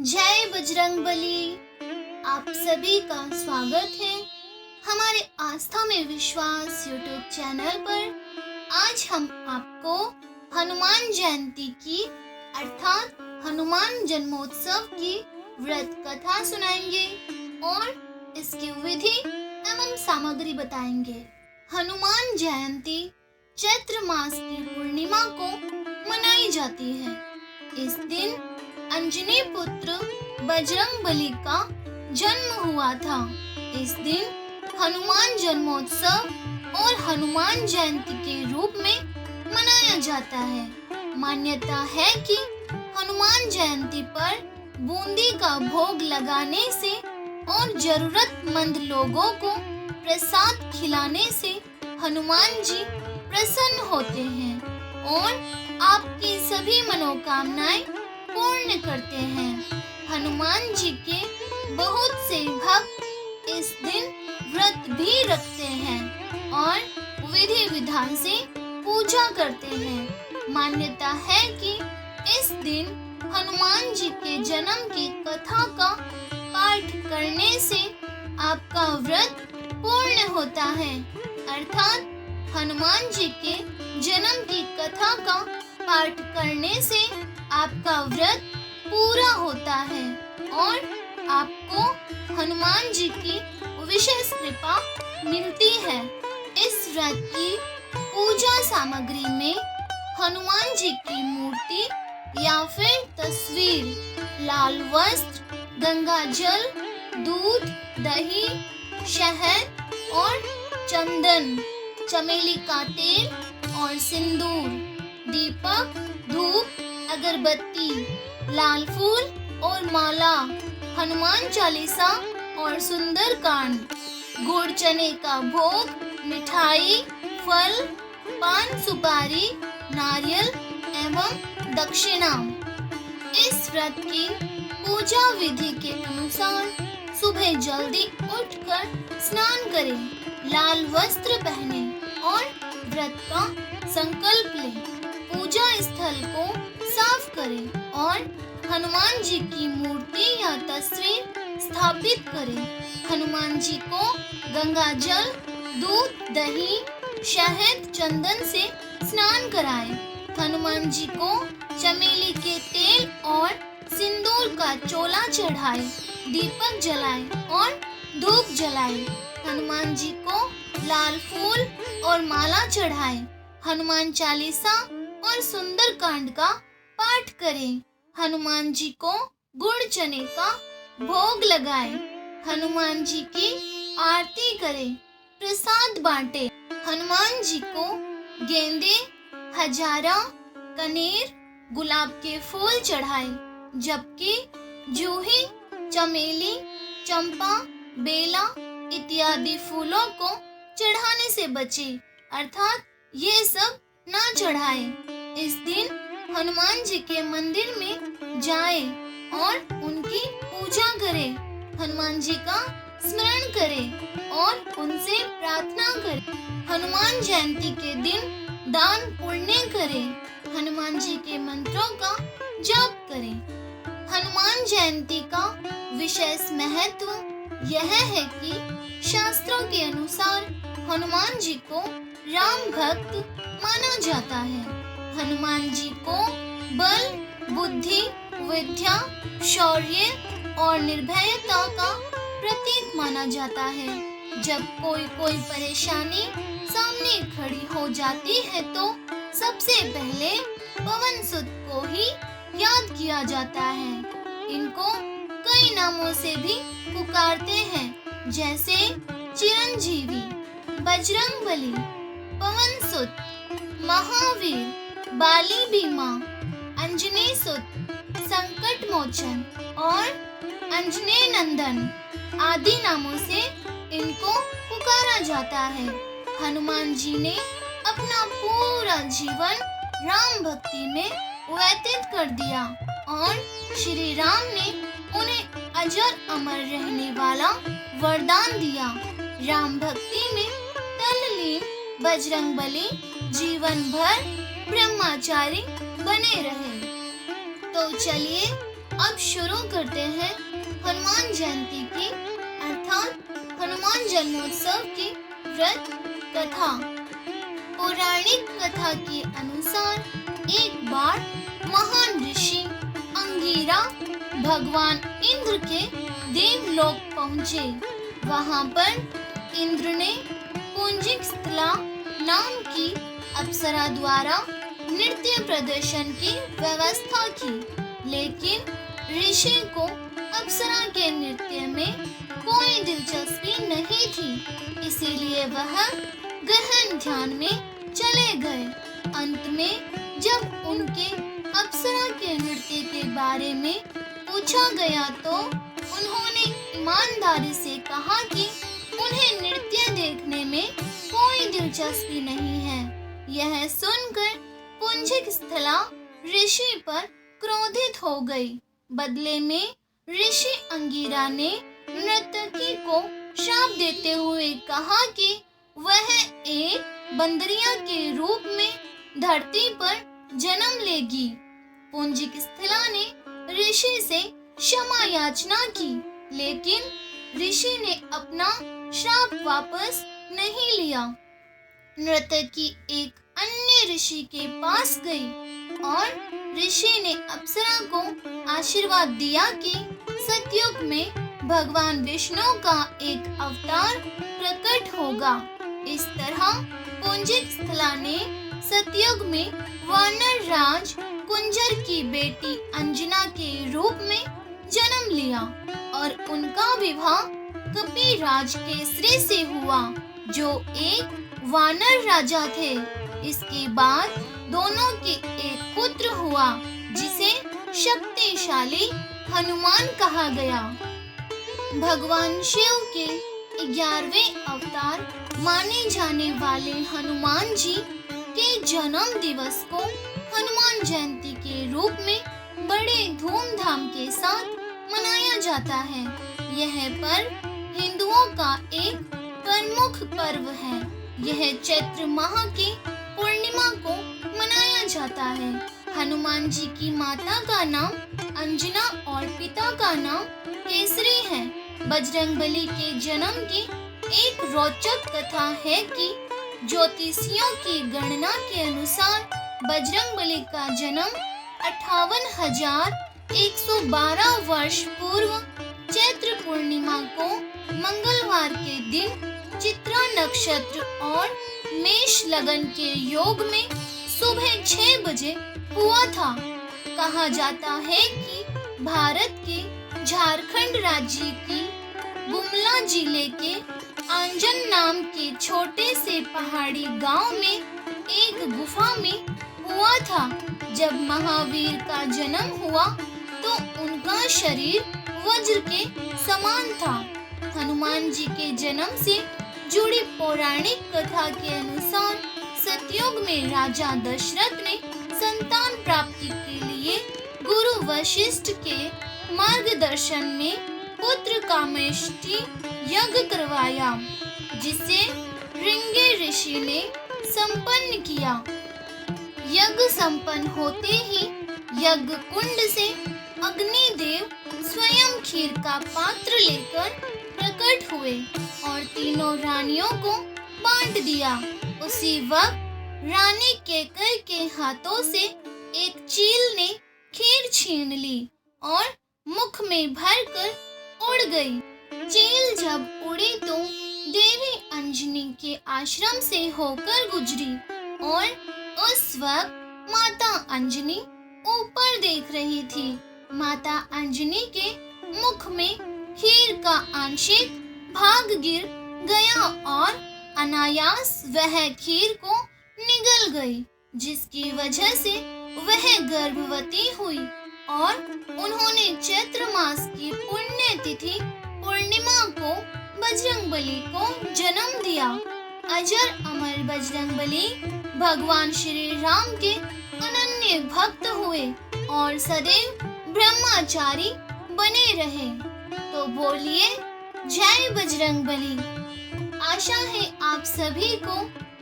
जय बजरंगबली। आप सभी का स्वागत है हमारे आस्था में विश्वास यूट्यूब चैनल पर। आज हम आपको हनुमान जयंती की अर्थात हनुमान जन्मोत्सव की व्रत कथा सुनाएंगे और इसकी विधि एवं सामग्री बताएंगे। हनुमान जयंती चैत्र मास की पूर्णिमा को मनाई जाती है। इस दिन अंजनी पुत्र बजरंगबली का जन्म हुआ था। इस दिन हनुमान जन्मोत्सव और हनुमान जयंती के रूप में मनाया जाता है। मान्यता है कि हनुमान जयंती पर बूंदी का भोग लगाने से और जरूरतमंद लोगों को प्रसाद खिलाने से हनुमान जी प्रसन्न होते हैं और आपकी सभी मनोकामनाएं पूर्ण करते हैं। हनुमान जी के बहुत से भक्त इस दिन व्रत भी रखते हैं और विधि विधान से पूजा करते हैं। मान्यता है कि इस दिन हनुमान जी के जन्म की कथा का पाठ करने से आपका व्रत पूर्ण होता है। अर्थात हनुमान जी के जन्म की कथा का पाठ करने से आपका व्रत पूरा होता है और आपको हनुमान जी की विशेष कृपा मिलती है। इस व्रत की पूजा सामग्री में हनुमान जी की मूर्ति या फिर तस्वीर, लाल वस्त्र, गंगा जल, दूध, दही, शहद और चंदन, चमेली का तेल और सिंदूर, दीपक, धूप, अगरबत्ती, लाल फूल और माला, हनुमान चालीसा और सुंदर कांड, गुड़ चने का भोग, मिठाई, फल, पान सुपारी, नारियल एवं दक्षिणा। इस व्रत की पूजा विधि के अनुसार सुबह जल्दी उठकर स्नान करें, लाल वस्त्र पहने और व्रत का संकल्प लें। पूजा स्थल को साफ करें और हनुमान जी की मूर्ति या तस्वीर स्थापित करें। हनुमान जी को गंगा जल, दूध, दही, शहद, चंदन से स्नान कराएं। हनुमान जी को चमेली के तेल और सिंदूर का चोला चढ़ाएं, दीपक जलाएं और धूप जलाएं। हनुमान जी को लाल फूल और माला चढ़ाएं। हनुमान चालीसा और सुंदर कांड का पाठ करें। हनुमान जी को गुड़ चने का भोग लगाएं। हनुमान जी की आरती करें, प्रसाद बांटें। हनुमान जी को गेंदे, हजारा, कनेर, गुलाब के फूल चढ़ाएं, जबकि जूही, चमेली, चंपा, बेला इत्यादि फूलों को चढ़ाने से बचें, अर्थात ये सब ना चढ़ाएं। इस दिन हनुमान जी के मंदिर में जाएं और उनकी पूजा करें। हनुमान जी का स्मरण करें और उनसे प्रार्थना करें। हनुमान जयंती के दिन दान पुण्य करें। हनुमान जी के मंत्रों का जप करें। हनुमान जयंती का विशेष महत्व यह है कि शास्त्रों के अनुसार हनुमान जी को राम भक्त माना जाता है। हनुमान जी को बल, बुद्धि, विद्या, शौर्य और निर्भयता का प्रतीक माना जाता है। जब कोई परेशानी सामने खड़ी हो जाती है तो सबसे पहले पवन सुत को ही याद किया जाता है। इनको कई नामों से भी पुकारते हैं, जैसे चिरंजीवी, बजरंगबली, पवन सुत, महावीर, बाली बीमा, अंजनी सुत, संकट मोचन और अंजनेय नंदन आदि नामों से इनको पुकारा जाता है। हनुमान जी ने अपना पूरा जीवन राम भक्ति में व्यतीत कर दिया और श्री राम ने उन्हें अजर अमर रहने वाला वरदान दिया। राम भक्ति में तल्लीन बजरंगबली जीवन भर ब्रह्मचारी बने रहे। तो चलिए अब शुरू करते हैं हनुमान जयंती की अर्थात हनुमान जन्मोत्सव की व्रत कथा। पौराणिक कथा के अनुसार एक बार महान ऋषि अंगिरा भगवान इंद्र के देवलोक पहुँचे। वहाँ पर इंद्र ने पुंजिक स्थला नाम की अप्सरा द्वारा नृत्य प्रदर्शन की व्यवस्था की, लेकिन ऋषि को अप्सरा के नृत्य में कोई दिलचस्पी नहीं थी, इसीलिए वह गहन ध्यान में चले गए। अंत में जब उनके अप्सरा के नृत्य के बारे में पूछा गया तो उन्होंने ईमानदारी से कहा कि उन्हें नृत्य देखने में कोई दिलचस्पी नहीं है। यह सुनकर पुंजिक स्थला ऋषि पर क्रोधित हो गई। बदले में ऋषि अंगिरा ने नर्तकी को श्राप देते हुए कहा कि वह एक बंदरिया के रूप में धरती पर जन्म लेगी। पुंजिक स्थला ने ऋषि से क्षमा याचना की, लेकिन ऋषि ने अपना श्राप वापस नहीं लिया। नर्तकी एक अन्य ऋषि के पास गई और ऋषि ने अप्सरा को आशीर्वाद दिया कि सतयुग में भगवान विष्णु का एक अवतार प्रकट होगा। इस तरह पुंजिक स्थला ने सतयुग में वानर राज कुंजर की बेटी अंजना के रूप में जन्म लिया और उनका विवाह कपिराज केसरी से हुआ, जो एक वानर राजा थे। इसके बाद दोनों के एक पुत्र हुआ, जिसे शक्तिशाली हनुमान कहा गया। भगवान शिव के 11वें अवतार माने जाने वाले हनुमान जी के जन्म दिवस को हनुमान जयंती के रूप में बड़े धूमधाम के साथ मनाया जाता है। यह पर्व हिंदुओं का एक प्रमुख पर्व है। यह चैत्र माह की पूर्णिमा को मनाया जाता है। हनुमान जी की माता का नाम अंजना और पिता का नाम केसरी है। बजरंगबली के जन्म की एक रोचक कथा है कि ज्योतिषियों की गणना के अनुसार बजरंगबली का जन्म 58,112 वर्ष पूर्व चैत्र पूर्णिमा को मंगलवार के दिन चित्रा नक्षत्र और मेष लगन के योग में सुबह 6 बजे हुआ था। कहा जाता है कि भारत के झारखंड राज्य की गुमला जिले के आंजन नाम के छोटे से पहाड़ी गांव में एक गुफा में हुआ था। जब महावीर का जन्म हुआ तो उनका शरीर वज्र के समान था। हनुमान जी के जन्म से जुड़ी पौराणिक कथा के अनुसार सतयुग में राजा दशरथ ने संतान प्राप्ति के लिए गुरु वशिष्ठ के मार्गदर्शन में पुत्र कामेष्टि यज्ञ करवाया, जिसे ऋंगे ऋषि ने संपन्न किया। यज्ञ संपन्न होते ही यज्ञ कुंड से अग्निदेव स्वयं खीर का पात्र लेकर प्रकट हुए और तीनों रानियों को बांट दिया। उसी वक्त रानी केकर के हाथों से एक चील ने खीर छीन ली और मुख में भरकर उड़ गई। चील जब उड़ी तो देवी अंजनी के आश्रम से होकर गुजरी और उस वक्त माता अंजनी ऊपर देख रही थी। माता अंजनी के मुख में खीर का आंशिक भाग गिर गया और अनायास वह खीर को निगल गई, जिसकी वजह से वह गर्भवती हुई और उन्होंने चैत्र मास की पुण्य तिथि पूर्णिमा को बजरंगबली को जन्म दिया। अजर अमर बजरंगबली भगवान श्री राम के अनन्य भक्त हुए और सदैव ब्रह्मचारी बने रहे। तो बोलिए जय बजरंगबली। आशा है आप सभी को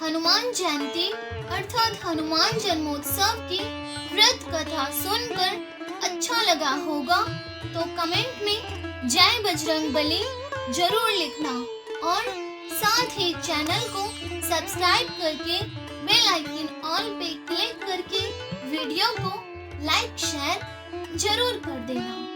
हनुमान जयंती अर्थात हनुमान जन्मोत्सव की व्रत कथा सुनकर अच्छा लगा होगा तो कमेंट में जय बजरंगबली जरूर लिखना और साथ ही चैनल को सब्सक्राइब करके बेल आइकन ऑल पे क्लिक करके वीडियो को लाइक शेयर जरूर कर देना।